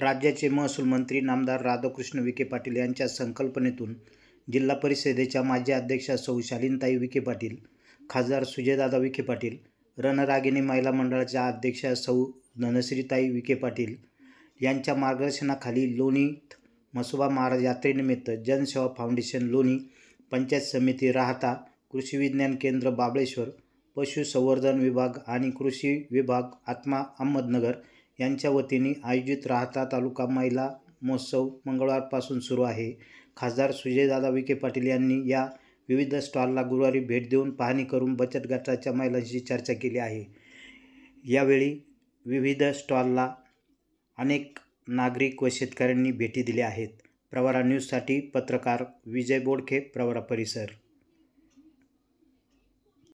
राज्याचे महसूल मंत्री नामदार राधाकृष्ण विखे पाटील यांच्या संकल्पनेतून जिल्हा परिषदेच्या माजी अध्यक्षा सौ शालीनताई विखे पाटील, खासदार सुजयदादा विखे पाटील, रणरागिणी महिला मंडळाच्या अध्यक्षा सौ धनश्रीताई विखे पाटील यांच्या मार्गदर्शनाखाली लोणीत म्हसोबा महाराज यात्रेनिमित्त जनसेवा फाउंडेशन लोणी, पंचायत समिती राहता, कृषी विज्ञान केंद्र बाबळेश्वर, पशुसंवर्धन विभाग आणि कृषी विभाग आत्मा अहमदनगर यांच्या वतीने आयोजित राहता तालुका महिला महोत्सव मंगळवारपासून सुरू आहे. खासदार सुजयदादा विखे पाटील यांनी या विविध स्टॉलला गुरुवारी भेट देऊन पाहणी करून बचत गटाच्या महिलांशी चर्चा केली आहे. यावेळी विविध स्टॉलला अनेक नागरिक व शेतकऱ्यांनी भेटी दिल्या आहेत. प्रवरा न्यूजसाठी पत्रकार विजय बोडखे, प्रवरा परिसर.